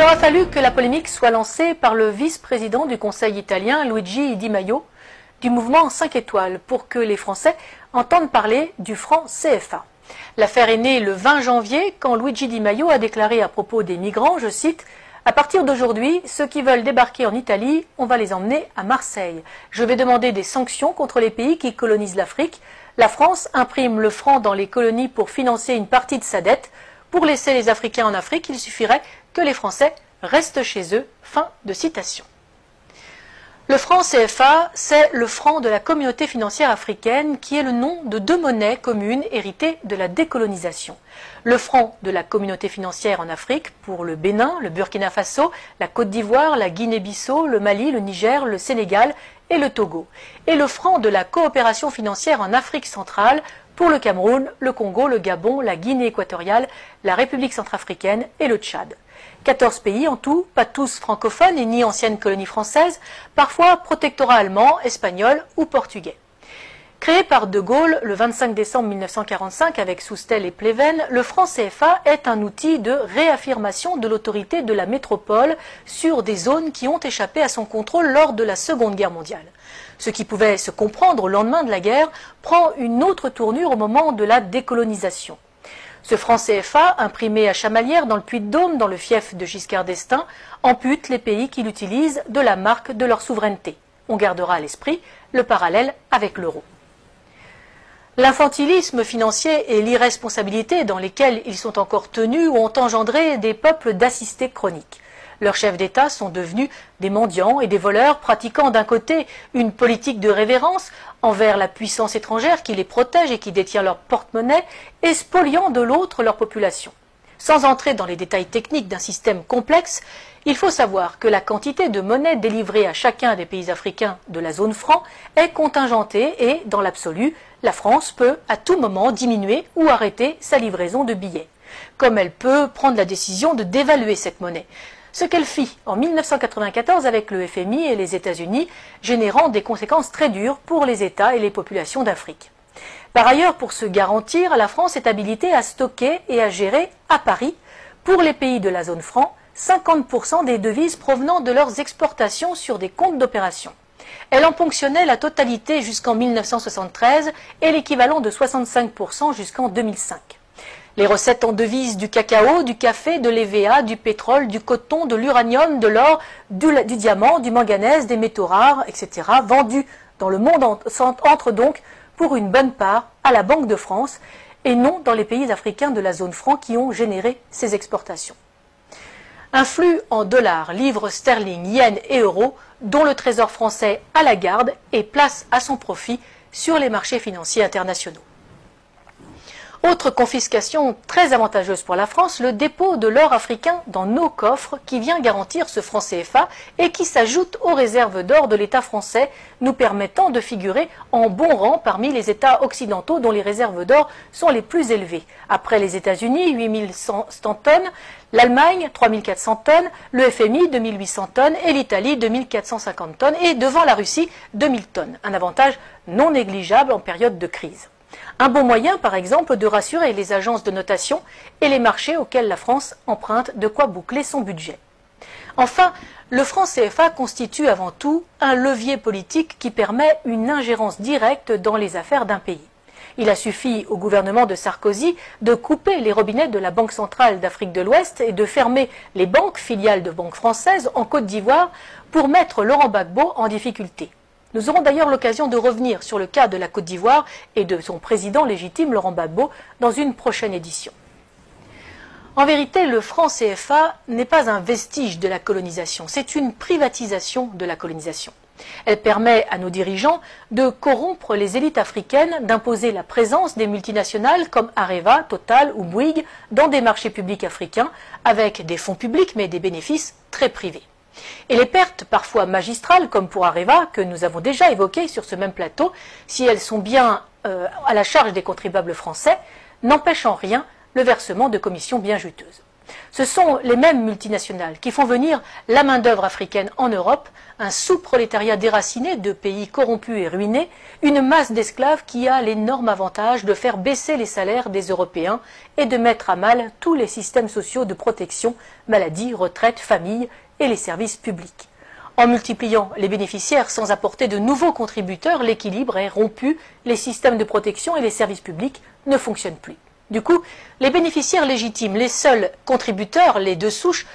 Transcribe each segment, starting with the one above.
Il aura fallu que la polémique soit lancée par le vice-président du Conseil italien, Luigi Di Maio, du mouvement 5 étoiles, pour que les Français entendent parler du franc CFA. L'affaire est née le 20 janvier, quand Luigi Di Maio a déclaré à propos des migrants, je cite, « À partir d'aujourd'hui, ceux qui veulent débarquer en Italie, on va les emmener à Marseille. Je vais demander des sanctions contre les pays qui colonisent l'Afrique. La France imprime le franc dans les colonies pour financer une partie de sa dette. Pour laisser les Africains en Afrique, il suffirait que les Français restent chez eux. » Fin de citation. Le franc CFA, c'est le franc de la communauté financière africaine qui est le nom de deux monnaies communes héritées de la décolonisation. Le franc de la communauté financière en Afrique pour le Bénin, le Burkina Faso, la Côte d'Ivoire, la Guinée-Bissau, le Mali, le Niger, le Sénégal et le Togo. Et le franc de la coopération financière en Afrique centrale pour le Cameroun, le Congo, le Gabon, la Guinée équatoriale, la République centrafricaine et le Tchad. 14 pays en tout, pas tous francophones et ni anciennes colonies françaises, parfois protectorats allemands, espagnols ou portugais. Créé par De Gaulle le 25 décembre 1945 avec Soustelle et Pleven, le franc CFA est un outil de réaffirmation de l'autorité de la métropole sur des zones qui ont échappé à son contrôle lors de la Seconde Guerre mondiale. Ce qui pouvait se comprendre au lendemain de la guerre prend une autre tournure au moment de la décolonisation. Ce franc CFA, imprimé à Chamalières dans le Puy-de-Dôme, dans le fief de Giscard d'Estaing, ampute les pays qui l'utilisent de la marque de leur souveraineté. On gardera à l'esprit le parallèle avec l'euro. L'infantilisme financier et l'irresponsabilité dans lesquels ils sont encore tenus ont engendré des peuples d'assistés chroniques. Leurs chefs d'État sont devenus des mendiants et des voleurs pratiquant d'un côté une politique de révérence envers la puissance étrangère qui les protège et qui détient leur porte-monnaie et spoliant de l'autre leur population. Sans entrer dans les détails techniques d'un système complexe, il faut savoir que la quantité de monnaie délivrée à chacun des pays africains de la zone franc est contingentée et, dans l'absolu, la France peut à tout moment diminuer ou arrêter sa livraison de billets, comme elle peut prendre la décision de dévaluer cette monnaie. Ce qu'elle fit en 1994 avec le FMI et les États-Unis, générant des conséquences très dures pour les États et les populations d'Afrique. Par ailleurs, pour se garantir, la France est habilitée à stocker et à gérer à Paris, pour les pays de la zone franc, 50% des devises provenant de leurs exportations sur des comptes d'opération. Elle en ponctionnait la totalité jusqu'en 1973 et l'équivalent de 65% jusqu'en 2005. Les recettes en devises du cacao, du café, de l'EVA, du pétrole, du coton, de l'uranium, de l'or, du diamant, du manganèse, des métaux rares, etc., vendus dans le monde entrent donc pour une bonne part à la Banque de France et non dans les pays africains de la zone franc qui ont généré ces exportations. Un flux en dollars, livres sterling, yens et euros dont le Trésor français a la garde et place à son profit sur les marchés financiers internationaux. Autre confiscation très avantageuse pour la France, le dépôt de l'or africain dans nos coffres qui vient garantir ce franc CFA et qui s'ajoute aux réserves d'or de l'État français, nous permettant de figurer en bon rang parmi les États occidentaux dont les réserves d'or sont les plus élevées. Après les États-Unis, 8100 tonnes, l'Allemagne, 3400 tonnes, le FMI, 2800 tonnes et l'Italie, 2450 tonnes et devant la Russie, 2000 tonnes. Un avantage non négligeable en période de crise. Un bon moyen, par exemple, de rassurer les agences de notation et les marchés auxquels la France emprunte de quoi boucler son budget. Enfin, le franc CFA constitue avant tout un levier politique qui permet une ingérence directe dans les affaires d'un pays. Il a suffi au gouvernement de Sarkozy de couper les robinets de la Banque centrale d'Afrique de l'Ouest et de fermer les banques filiales de banques françaises en Côte d'Ivoire pour mettre Laurent Gbagbo en difficulté. Nous aurons d'ailleurs l'occasion de revenir sur le cas de la Côte d'Ivoire et de son président légitime, Laurent Gbagbo, dans une prochaine édition. En vérité, le franc CFA n'est pas un vestige de la colonisation, c'est une privatisation de la colonisation. Elle permet à nos dirigeants de corrompre les élites africaines, d'imposer la présence des multinationales comme Areva, Total ou Bouygues dans des marchés publics africains avec des fonds publics mais des bénéfices très privés. Et les pertes, parfois magistrales, comme pour Areva, que nous avons déjà évoquées sur ce même plateau, si elles sont bien à la charge des contribuables français, n'empêchent en rien le versement de commissions bien juteuses. Ce sont les mêmes multinationales qui font venir la main-d'œuvre africaine en Europe, un sous-prolétariat déraciné de pays corrompus et ruinés, une masse d'esclaves qui a l'énorme avantage de faire baisser les salaires des Européens et de mettre à mal tous les systèmes sociaux de protection, maladie, retraite, famille et les services publics. En multipliant les bénéficiaires sans apporter de nouveaux contributeurs, l'équilibre est rompu, les systèmes de protection et les services publics ne fonctionnent plus. Du coup, les bénéficiaires légitimes, les seuls contributeurs, les deux souches,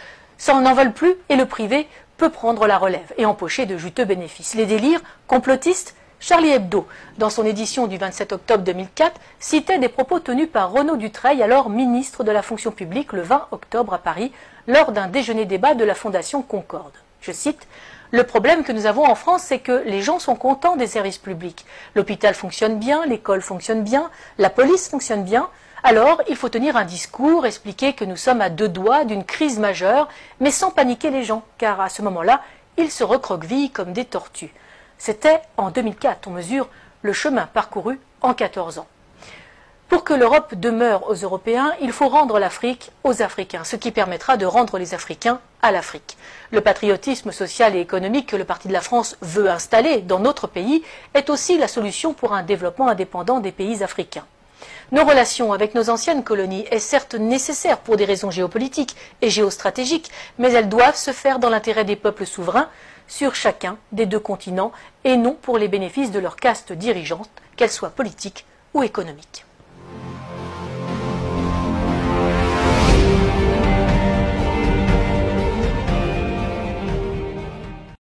n'en veulent plus et le privé peut prendre la relève et empocher de juteux bénéfices. Les délires complotistes, Charlie Hebdo, dans son édition du 27 octobre 2004, citait des propos tenus par Renaud Dutreil, alors ministre de la fonction publique, le 20 octobre à Paris, lors d'un déjeuner-débat de la Fondation Concorde. Je cite: « Le problème que nous avons en France, c'est que les gens sont contents des services publics. L'hôpital fonctionne bien, l'école fonctionne bien, la police fonctionne bien. Alors, il faut tenir un discours, expliquer que nous sommes à deux doigts d'une crise majeure, mais sans paniquer les gens, car à ce moment-là, ils se recroquevillent comme des tortues. » C'était en 2004, on mesure le chemin parcouru en 14 ans. Pour que l'Europe demeure aux Européens, il faut rendre l'Afrique aux Africains, ce qui permettra de rendre les Africains à l'Afrique. Le patriotisme social et économique que le Parti de la France veut installer dans notre pays est aussi la solution pour un développement indépendant des pays africains. Nos relations avec nos anciennes colonies est certes nécessaire pour des raisons géopolitiques et géostratégiques, mais elles doivent se faire dans l'intérêt des peuples souverains sur chacun des deux continents et non pour les bénéfices de leur caste dirigeante, qu'elle soit politique ou économique.